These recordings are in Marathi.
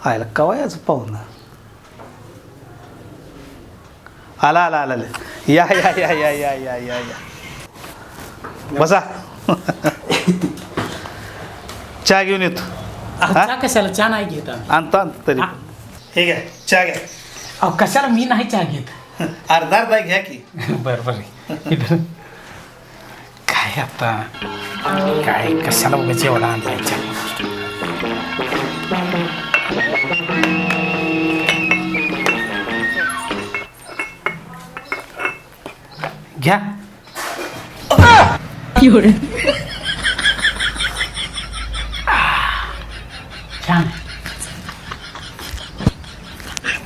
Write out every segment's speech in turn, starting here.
आयला कवा याच पाहून आला आला आला आला. या या या या या या या या बसा. चहा घेऊन येतो. चहा कशाला? चहा नाही घेत आम्ही. आणतो आणतो तरी पण. हे घ्या चहा घ्या. अहो कशाला? मी नाही चहा घेत. अर्धा अर्धा घ्या की. बरं बरं. काय आता काय कशाला उगाच एवढा आणलायचा? घ्या. छान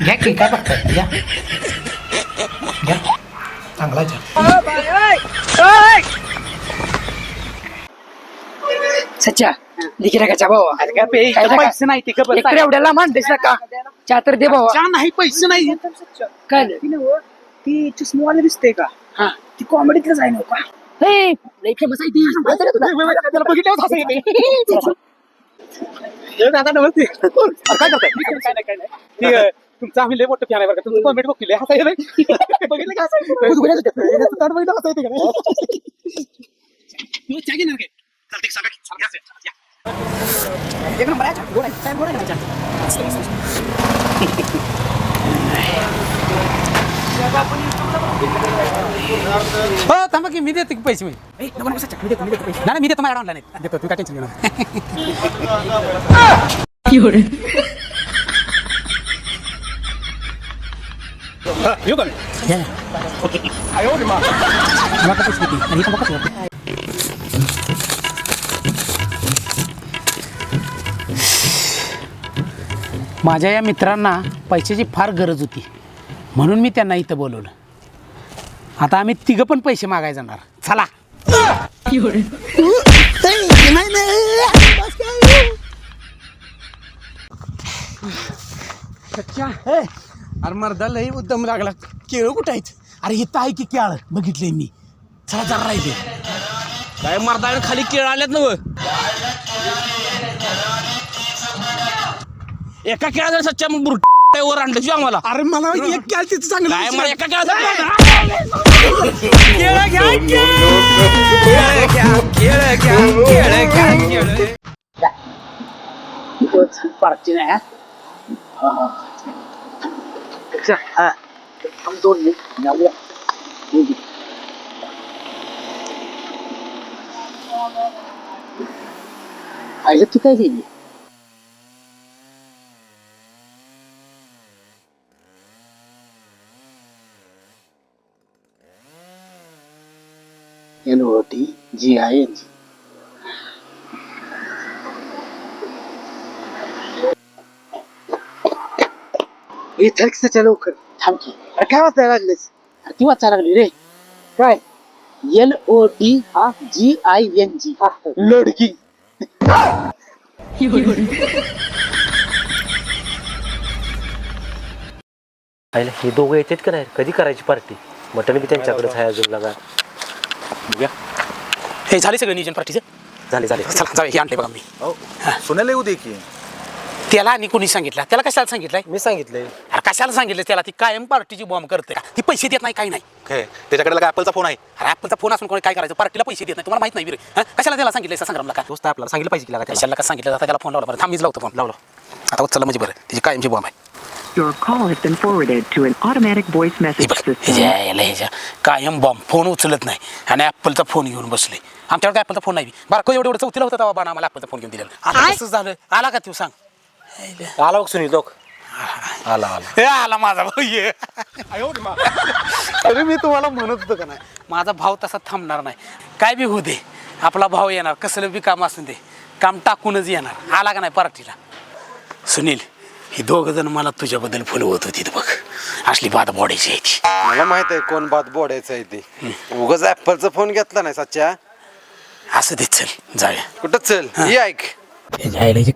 घ्या की. काय बघताय? घ्या घ्या. चांगला चहा. सच्चा लिखी का भावा? अरे काय पे पैसे नाही ते का? एकतर एवढ्याला मानतेस ना का? चहा तर दे भावा. चहा नाही, पैसे नाही. काय झालं? ती चष्मावाला दिसते का? हा ती कॉमेडीतलंच आहे ना का? हे लई फेमस आहे ती. त्याला बघितल्यावर हसायला येते. दादा नमस्ते. काय करताय? काय नाही. तुमचं आम्ही लय मोठं फॅन आहे बरं का. तुमचं कॉमेडी बघितले हसायला बघितलं का? हसायचं का नाही? चहा घेणार काय? चालते सांगा की. एक नंबर आहे. गोड आहे. साहेब गोड आहे का चहा? हो थांबा की मी देतो की पैसे. मी नाही मी देतो. माझ्या ऑनलाईन देतो. तुम्ही काय टेन्शन घेणार? येऊ का? माझ्या या मित्रांना पैशाची फार गरज होती म्हणून मी त्यांना इथं बोलवलं. आता आम्ही तिघं पण पैसे मागायला जाणार. चला. अरे मर्दा लई उद्दम लागला. केळं कुठं आहेत? अरे इथं आहे की केळ बघितलंय मी. चला जरा राहिले. काय मर्दा खाली केळं आल्यात ना? एका केळा सच्च्या मग वर आणलं आम्हाला. अरे मला एक केळ तिथं चांगलं काय मला एका केळा पार्टी नाही. दोन आईला तू काय केली? NOTGING. लवकर थांब की. अरे काय वाचायला लागलेस? ती वाचायला लागली रे. काय? LOTGING. लडकी. आईला हे दोघं येतात का नाही? कधी करायची पार्टी? मटण बी त्यांच्याकडेच आहे अजून लगा. बघूया. हे झाले सगळं नियोजन पार्टीचं? झाले झाले. चला जाऊ. हे आणले बघा मी. सुनायला येऊ दे की. त्याला आणि कोणी सांगितलं? त्याला कशाला सांगितलंय? मी सांगितलंय. अरे कशाला सांगितलं त्याला? ती कायम पार्टीची बॉम्ब करते. ती पैसे देत नाही, काही नाही. त्याच्याकडे ॲपलचा फोन आहे. अरे ॲपलचा फोन असून कोणी काय करायचं? पार्टीला पैसे देत नाही. तुम्हाला माहित नाही बरं? कशाला त्याला सांगितलं संग्रामला? का दोस्त आपल्याला सांगितलं पाहिजे की लागा कशाला का सांगितलं? आता त्याला फोन लावला. बरं थांब मीच लावतो फोन. लावलो आता. चला म्हणजे बरं. तिची कायमची बॉम्ब आहे. Your call has been forwarded to an automatic voice message system. कायम बॉम्ब. फोन उचलत नाही आणि ॲपलचा फोन घेऊन बसले. आमच्याकडे ॲपलचा फोन नाही. बरं एवढं चौथीला होता तेव्हा बाणा आम्हाला ॲपलचा फोन घेऊन दिलेला. आता कसं झालं? आला का तू सांग? आला बघ सुनील लोक. आला आला. हे आला माझा भाऊ. ये अरे मी तुम्हाला म्हणत होतो का नाही? माझा भाव तसा थांबणार नाही. काय बी होऊ दे, आपला भाव येणार. कसलं बी काम असून दे, काम टाकूनच येणार. आला का नाही पार्टीला? सुनील, ही दोघ जण मला तुझ्याबद्दल फुलवत होती बघ. असली बात बोडायची आहे ती. मला माहित आहे कोण बात बोडायचं आहे ते. उगाच ऍपलचा फोन घेतला नाही सच्च्या. असं देत चल जाऊया. कुठं चल हे ऐक.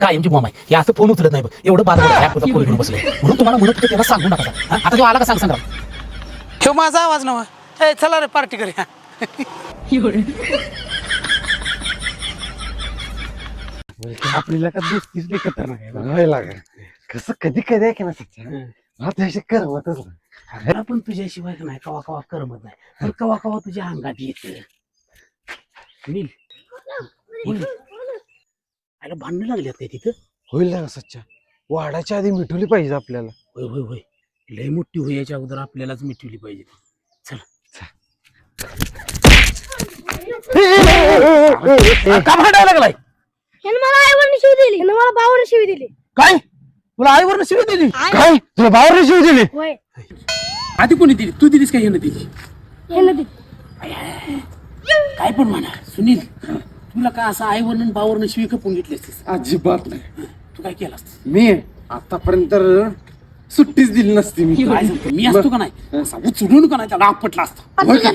कायमची बॉम्ब आहे. हे असं फोन उचलत नाही बघ. एवढं बाद फोन घेऊन बसले म्हणून तुम्हाला म्हणत होतं त्याला सांगू नका. आता तो आला का सांग सांगा. ठेव माझा आवाज नव. चला रे पार्टी करूया. आपल्याला का दोस्तीच खतरनाक आहे. कसं कधी कधी आहे की ना सच्चा मला त्याशी करमतच नाही. मला पण तुझ्याशिवाय नाही कवा कवा करमत नाही पण कवा कवा तुझ्या अंगात येत सुनील आयला भांडणं लागल्यात काय तिथं? होईल ना सच्चा वाढायच्या आधी मिठवली पाहिजे आपल्याला. होय होय होय लय मोठी होयाच्या अगोदर आपल्यालाच मिटवली पाहिजे. चल का भांडायला लागलाय? यानं मला आईवरनं शिवी दिली, यानं मला भावानं शिवी दिली. काय तुला आईवरनं शिवी दिली? काय तुला बाहेर शिव दिली? होय, आधी कोणी दिली? तू दिलीस का यानं दिली? यानं दिली. काय पण म्हणा सुनील तुला का असं आईवरनं बावरनं शिवी कपून घेतली असतीस? अजिबात नाही. तू काय केलास? मी आतापर्यंत सुट्टीच दिली नसती मी. काय सांगतो मी असतो का नाही असा उचलून का नाही त्याला आपटला असता. होय का?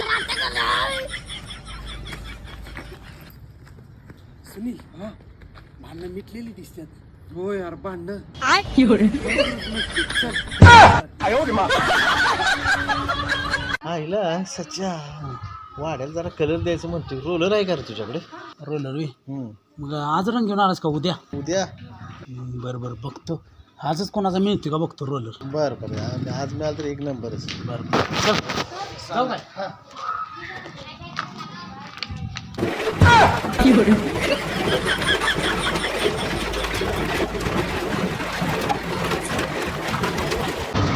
सुनील भांडणं मिटलेली दिसतात. हो यार भांडण आईला सच्चा वाढेल जरा कलर द्यायचं म्हणतोय. रोलर आहे का रे तुझ्याकडे? रोलर वे मग आज रंग घेऊन आलास का उद्या? उद्या बरं बरं बघतो आजच कोणाचा मिळतोय का बघतो रोलर. बर बर आज मिळालं तर एक नंबरच. बरं चल जाऊ काय?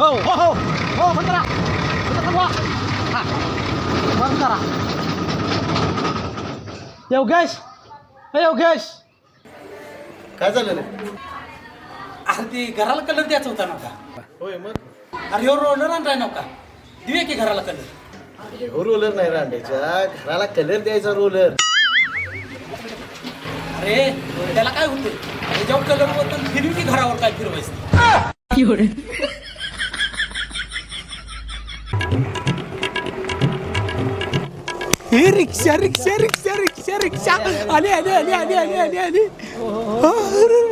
हो हो हो हो बंद करा थांबवा. हा, बंद करा. योगेश हे योगेश काय झालं रे? अरे ते घराला कलर द्यायचा होता ना का? होय मग अरे हो रोलर आणलाय नव्हता दिवे की घराला कलर. हो रोलर नाही रांडायचा घराला कलर द्यायचा रोलर. अरे त्याला काय होते जेव्हा कलर बद्दल फिरवी की घरावर काय फिरवायचं? हे रिक्षा रिक्षा रिक्षा रिक्षा रिक्षा आली आली आली आली आली आली आली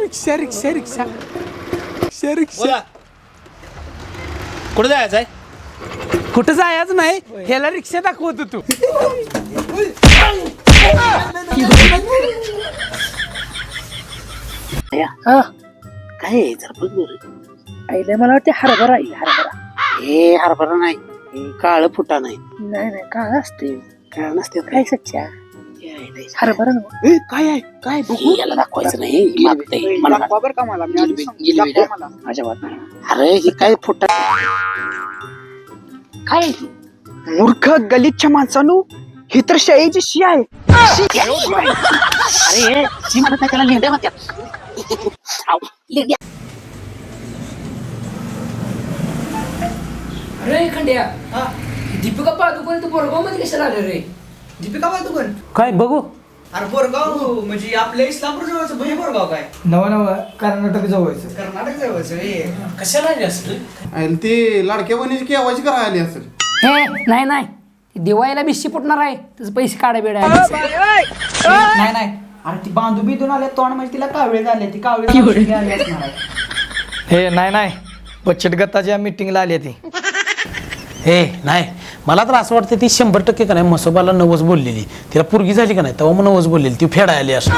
रिक्षा रिक्षा रिक्षा रिक्षा रिक्षा. कुठं जायचं आहे? कुठं जायचं नाही ह्याला रिक्षा दाखवतो तू. काय जर बघ बरं आईला मला वाटते हरभरा आहे हरभरा. हे हरभरा नाही काळ फुटा नाही. नाही नाही काळ असते काळ नसते काय सच्चा हरभरा काय आहे काय बघू याला दाखवायचं नाही मला बरं का मला अजिबात नाही. अरे हे काय फुटा काय मूर्ख गलिच्छ माणसानू ही तर शाळेची शी आहे. अरे शी म्हणत नाही त्याला लेंड्या म्हणतात. अरे खंड्या दीपिका पादुकोण तू बोरगाव मध्ये कशाला आले रे? दीपिका पादुकोण काय बघू? अरे बोरगाव म्हणजे आपल्या इस्लामपूर जवळचं भुई बोरगाव काय नवा कर्नाटक जवळचं. कर्नाटक जवळचं. कशाला आली असं? आणि ती लाडक्या बहिणीची केवायची करायला आली असेल. हे नाही नाही दिवाळीला बिस्सी फुटणार आहे त्याचे पैसे काढा बेडा. नाही नाही अरे ती बांधू बिंदून आल्या तोंड म्हणजे तिला कावळे झाले ती कावळे आली असणार आहे. हे नाही नाही बचत गटाच्या मीटिंगला आली ती. हे नाही मला तर असं वाटतं ती 100% का नाही मसोबाला नवस बोललेली तिला पोरगी झाली का नाही तेव्हा मग नवस बोललेली ती फेडा आली असं.